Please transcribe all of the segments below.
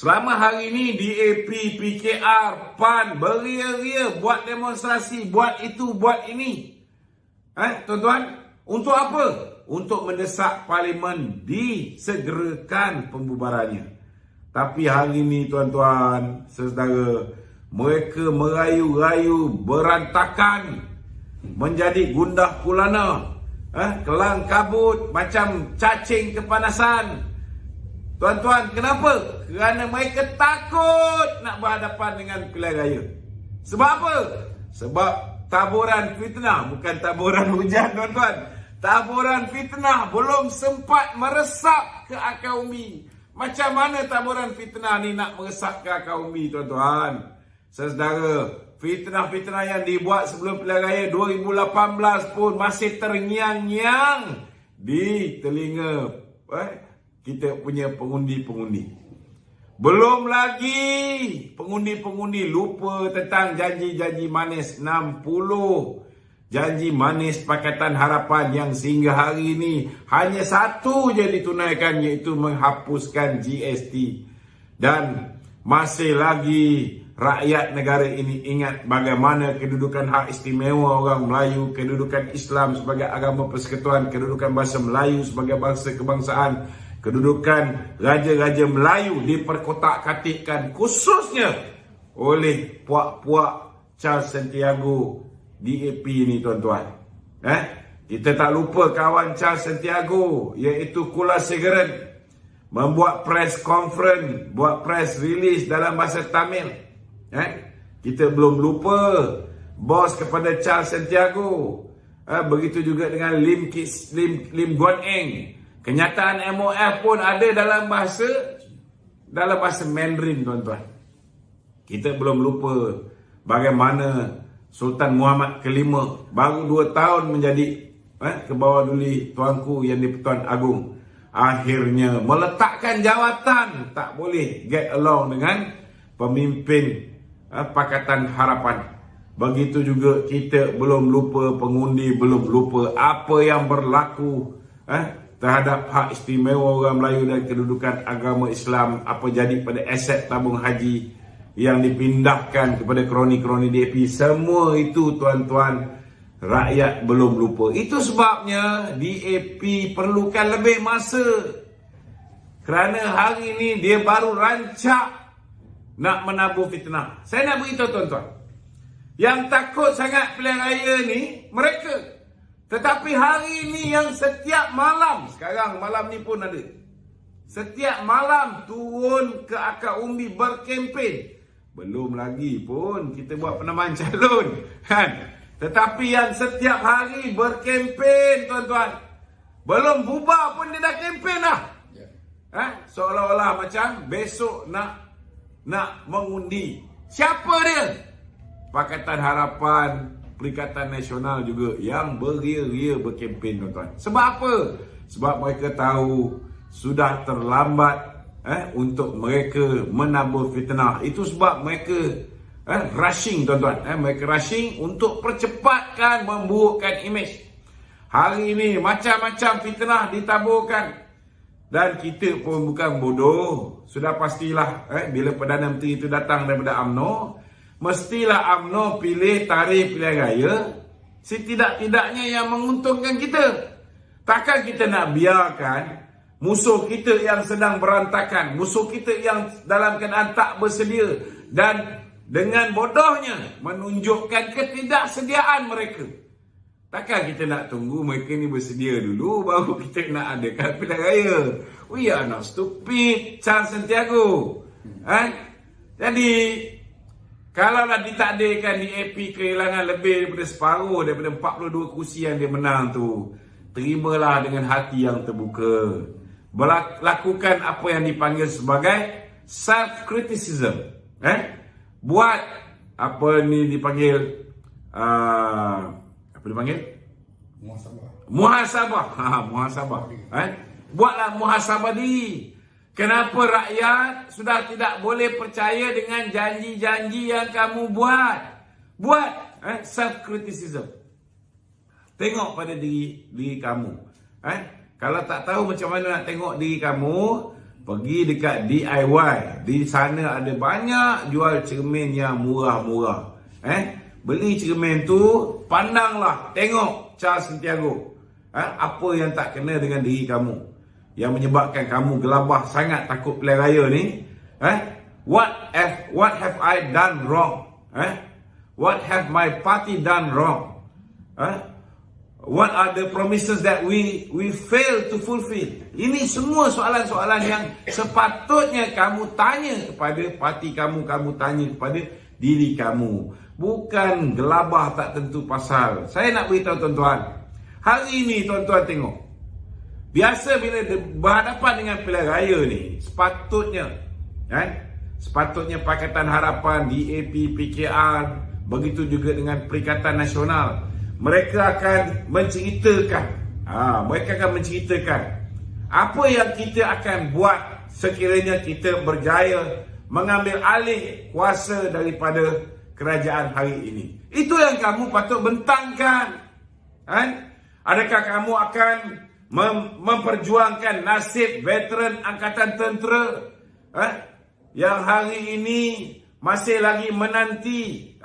Selama hari ini DAP, PKR, PAN beria-ria buat demonstrasi, buat itu, buat ini. Tuan-tuan, untuk apa? Untuk mendesak Parlimen disegerakan pembubarannya. Tapi hari ini tuan-tuan, saudara, mereka merayu-rayu berantakan, menjadi gundah pulana, kelang kabut macam cacing kepanasan. Tuan-tuan, kenapa? Kerana mereka takut nak berhadapan dengan pilihan raya. Sebab apa? Sebab taburan fitnah, bukan taburan hujan tuan-tuan. Taburan fitnah belum sempat meresap ke akar umi. Macam mana taburan fitnah ni nak meresap ke akar umi tuan-tuan? Saudara, fitnah-fitnah yang dibuat sebelum pilihan raya 2018 pun masih terngiang-ngiang di telinga kita punya pengundi-pengundi. Belum lagi pengundi-pengundi lupa tentang janji-janji manis 60. Janji manis Pakatan Harapan yang sehingga hari ini hanya satu je ditunaikan, iaitu menghapuskan GST. Dan masih lagi rakyat negara ini ingat bagaimana kedudukan hak istimewa orang Melayu, kedudukan Islam sebagai agama persekutuan, kedudukan bahasa Melayu sebagai bangsa kebangsaan, kedudukan raja-raja Melayu diperkotak-katikkan khususnya oleh puak-puak Charles Santiago DAP ni tuan-tuan. Kita tak lupa kawan Charles Santiago, iaitu Kula Segaran, membuat press conference, buat press release dalam bahasa Tamil. Kita belum lupa bos kepada Charles Santiago. Begitu juga dengan Lim Guan Eng. Kenyataan MOF pun ada dalam bahasa Mandarin tuan-tuan. Kita belum lupa bagaimana Sultan Muhammad Kelima baru 2 tahun menjadi ke bawah duli tuanku yang di-Pertuan Agong, akhirnya meletakkan jawatan tak boleh get along dengan pemimpin Pakatan Harapan. Begitu juga kita belum lupa pengundi, belum lupa apa yang berlaku terhadap hak istimewa orang Melayu dan kedudukan agama Islam, apa jadi pada aset tabung haji yang dipindahkan kepada kroni-kroni DAP. Semua itu tuan-tuan, rakyat belum lupa. Itu sebabnya DAP perlukan lebih masa, kerana hari ini dia baru rancak nak menabur fitnah. Saya nak beritahu tuan-tuan, yang takut sangat pilihan raya ni mereka. Tetapi hari ini yang setiap malam, sekarang malam ni pun ada, setiap malam turun ke akar umbi berkempen. Belum lagi pun kita buat penamaan calon, Tetapi yang setiap hari berkempen tuan-tuan, belum bubar pun dia dah kempen dah. Seolah-olah macam besok nak mengundi. Siapa dia? Pakatan Harapan, Perikatan Nasional juga yang beria-ria berkempen tuan-tuan. Sebab apa? Sebab mereka tahu sudah terlambat untuk mereka menabur fitnah. Itu sebab mereka rushing tuan-tuan. Mereka rushing untuk percepatkan memburukkan imej. Hari ini macam-macam fitnah ditaburkan. Dan kita pun bukan bodoh. Sudah pastilah bila Perdana Menteri itu datang daripada UMNO, mestilah UMNO pilih tarikh pilihan raya setidak-tidaknya yang menguntungkan kita. Takkan kita nak biarkan musuh kita yang sedang berantakan, musuh kita yang dalam keadaan tak bersedia dan dengan bodohnya menunjukkan ketidaksediaan mereka. Takkan kita nak tunggu mereka ni bersedia dulu baru kita nak adakan pilihan raya. We are not stupid, Charles Santiago. Jadi kalaulah ditakdirkan DAP kehilangan lebih daripada separuh daripada 42 kursi yang dia menang tu, terimalah dengan hati yang terbuka. Lakukan apa yang dipanggil sebagai self-criticism. Buat apa ni dipanggil apa dipanggil? Muhasabah. Muhasabah. Buatlah muhasabah diri. Kenapa rakyat sudah tidak boleh percaya dengan janji-janji yang kamu buat? Buat self-criticism. Tengok pada diri kamu. Kalau tak tahu macam mana nak tengok diri kamu, Pergi dekat DIY. Di sana ada banyak jual cermin yang murah-murah. Beli cermin tu, pandanglah, tengok Charles Santiago. Apa yang tak kena dengan diri kamu, yang menyebabkan kamu gelabah sangat takut pilihan raya ni. What have I done wrong? What have my party done wrong? What are the promises that we fail to fulfill? Ini semua soalan-soalan yang sepatutnya kamu tanya kepada parti kamu, kamu tanya kepada diri kamu. Bukan gelabah tak tentu pasal. Saya nak beritahu tuan-tuan, hari ini tuan-tuan tengok, biasa bila berhadapan dengan pilihan raya ni, sepatutnya Pakatan Harapan, DAP, PKR, begitu juga dengan Perikatan Nasional, mereka akan menceritakan apa yang kita akan buat sekiranya kita berjaya mengambil alih kuasa daripada kerajaan hari ini. Itu yang kamu patut bentangkan. Adakah kamu akan memperjuangkan nasib veteran Angkatan Tentera yang hari ini masih lagi menanti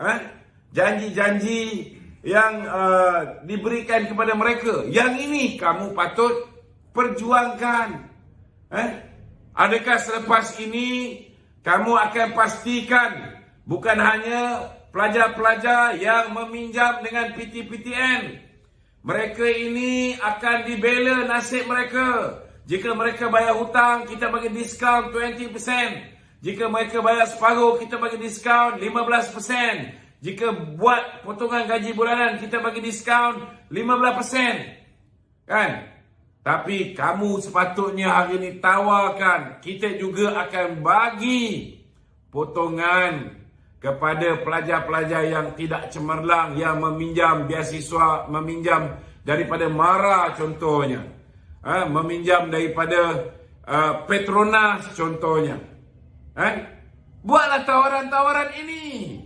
janji-janji yang diberikan kepada mereka? Yang ini kamu patut perjuangkan. Adakah selepas ini kamu akan pastikan bukan hanya pelajar-pelajar yang meminjam dengan PTPTN, mereka ini akan dibela nasib mereka. Jika mereka bayar hutang, kita bagi diskaun 20%. Jika mereka bayar separuh, kita bagi diskaun 15%. Jika buat potongan gaji bulanan, kita bagi diskaun 15%. Tapi kamu sepatutnya hari ini tawarkan, kita juga akan bagi potongan kepada pelajar-pelajar yang tidak cemerlang, yang meminjam beasiswa, meminjam daripada MARA contohnya, meminjam daripada Petronas contohnya. Buatlah tawaran-tawaran ini.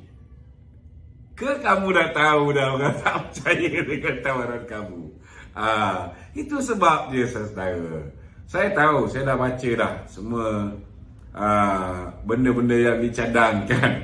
Ke kamu dah tahu dah, orang tak percaya dengan tawaran kamu? Itu sebab dia, saudara. Saya tahu, saya dah baca dah semua benda-benda yang dicadangkan.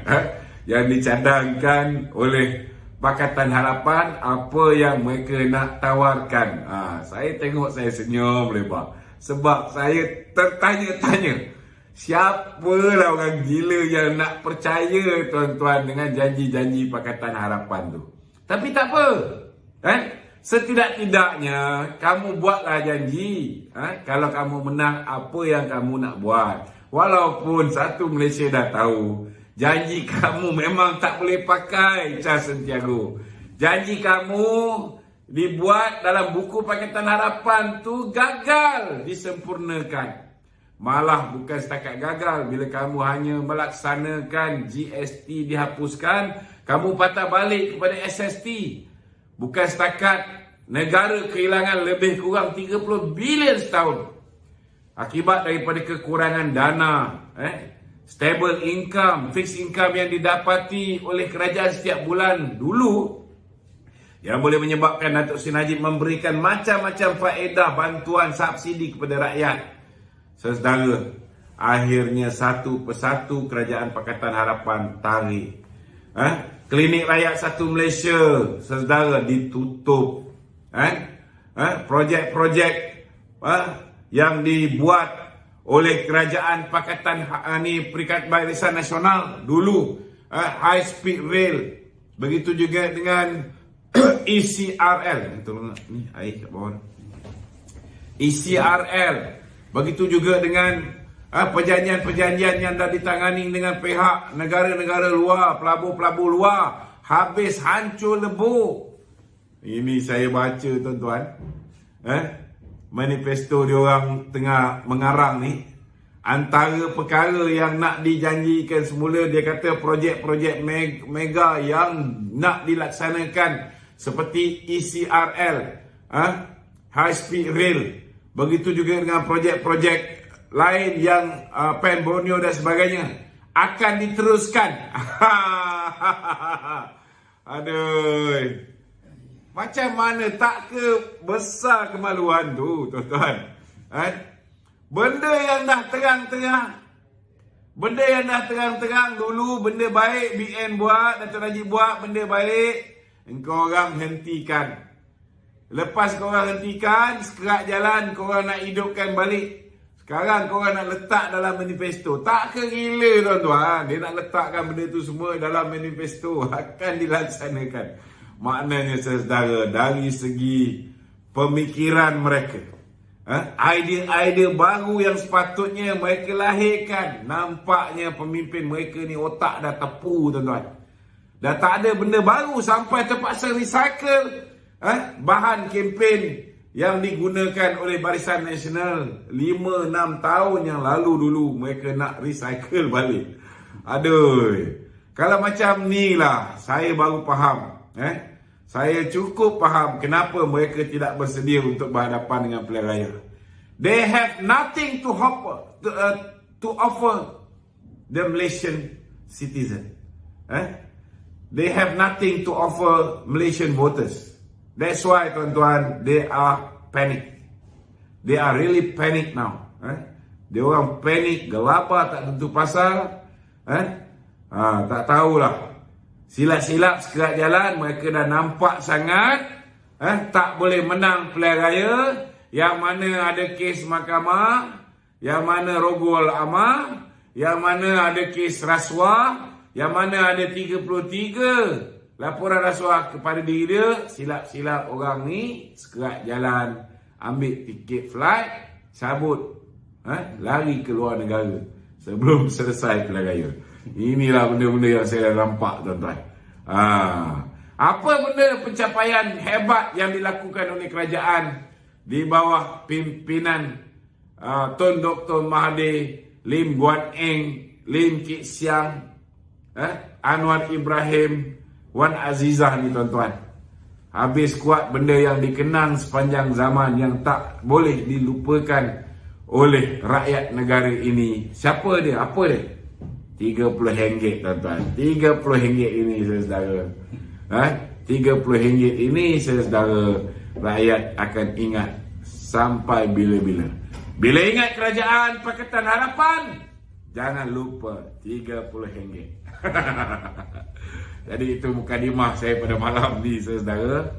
Yang dicadangkan oleh Pakatan Harapan, apa yang mereka nak tawarkan. Saya tengok, saya senyum lebar. Sebab saya tertanya-tanya, siapalah orang gila yang nak percaya tuan-tuan dengan janji-janji Pakatan Harapan tu. Tapi tak apa, setidak-tidaknya kamu buatlah janji. Kalau kamu menang, apa yang kamu nak buat. Walaupun satu Malaysia dah tahu, janji kamu memang tak boleh pakai, Charles Santiago. Janji kamu dibuat dalam buku Pakatan Harapan tu gagal disempurnakan. Malah bukan setakat gagal, bila kamu hanya melaksanakan GST dihapuskan, kamu patah balik kepada SST. Bukan setakat negara kehilangan lebih kurang 30 bilion setahun akibat daripada kekurangan dana, stable income, fixed income yang didapati oleh kerajaan setiap bulan dulu, yang boleh menyebabkan Datuk Seri Najib memberikan macam-macam faedah, bantuan, subsidi kepada rakyat. Saudara, akhirnya satu persatu kerajaan Pakatan Harapan tarik. Klinik Rakyat Satu Malaysia, saudara, ditutup. Projek-projek yang dibuat oleh kerajaan Pakatan Perikatan Barisan Nasional dulu, high speed rail, begitu juga dengan ECRL. Ni air kat bawah. ECRL. Begitu juga dengan perjanjian-perjanjian yang dah ditangani dengan pihak negara-negara luar, pelabur-pelabur luar, habis hancur lebur. Ini saya baca, tuan-tuan. Manifesto diorang tengah mengarang ni. Antara perkara yang nak dijanjikan semula, dia kata projek-projek mega yang nak dilaksanakan seperti ECRL, high speed rail. Begitu juga dengan projek-projek lain yang Pen Borneo dan sebagainya akan diteruskan. Aduh. Macam mana tak ke besar kemaluan tu, tuan-tuan? Benda yang dah terang-terang, benda yang dah terang-terang dulu, benda baik BN buat, Dato' Najib buat benda baik, engkau orang hentikan. Lepas korang hentikan, sekerak jalan korang nak hidupkan balik. Sekarang korang nak letak dalam manifesto. Tak ke gila tuan-tuan. Dia nak letakkan benda tu semua dalam manifesto. Akan dilaksanakan. Maknanya saudara, dari segi pemikiran mereka, idea-idea baru yang sepatutnya mereka lahirkan, nampaknya pemimpin mereka ni otak dah tepu tuan-tuan. Dah tak ada benda baru sampai terpaksa recycle bahan kempen yang digunakan oleh Barisan Nasional 5-6 tahun yang lalu dulu. Mereka nak recycle balik. Aduh, kalau macam ni lah saya baru faham. Saya cukup faham kenapa mereka tidak bersedia untuk berhadapan dengan pilihan raya. They have nothing to offer the Malaysian citizen. They have nothing to offer Malaysian voters. That's why tuan-tuan, they are panic. They are really panic now. Dia orang panic, gelapa tak tentu pasal. Tak tahulah. Silap-silap sekerak jalan, mereka dah nampak sangat tak boleh menang pilihan raya. Yang mana ada kes mahkamah, yang mana rogol amal, yang mana ada kes rasuah, yang mana ada 33 laporan rasuah kepada diri dia. Silap-silap orang ni sekerak jalan, ambil tiket flight, cabut, lari ke luar negara sebelum selesai pilihan raya. Inilah benda-benda yang saya nampak tuan-tuan. Apa benda pencapaian hebat yang dilakukan oleh kerajaan di bawah pimpinan Tun Dr. Mahathir, Lim Guan Eng, Lim Kit Siang, Anwar Ibrahim, Wan Azizah ni tuan-tuan. Habis kuat benda yang dikenang sepanjang zaman yang tak boleh dilupakan oleh rakyat negara ini. Siapa dia? Apa dia? RM30 tuan-tuan. RM30 ini saudara. RM30 ini saudara, rakyat akan ingat sampai bila-bila. Bila ingat kerajaan Pakatan Harapan, jangan lupa RM30. Jadi itu mukadimah saya pada malam ni saudara.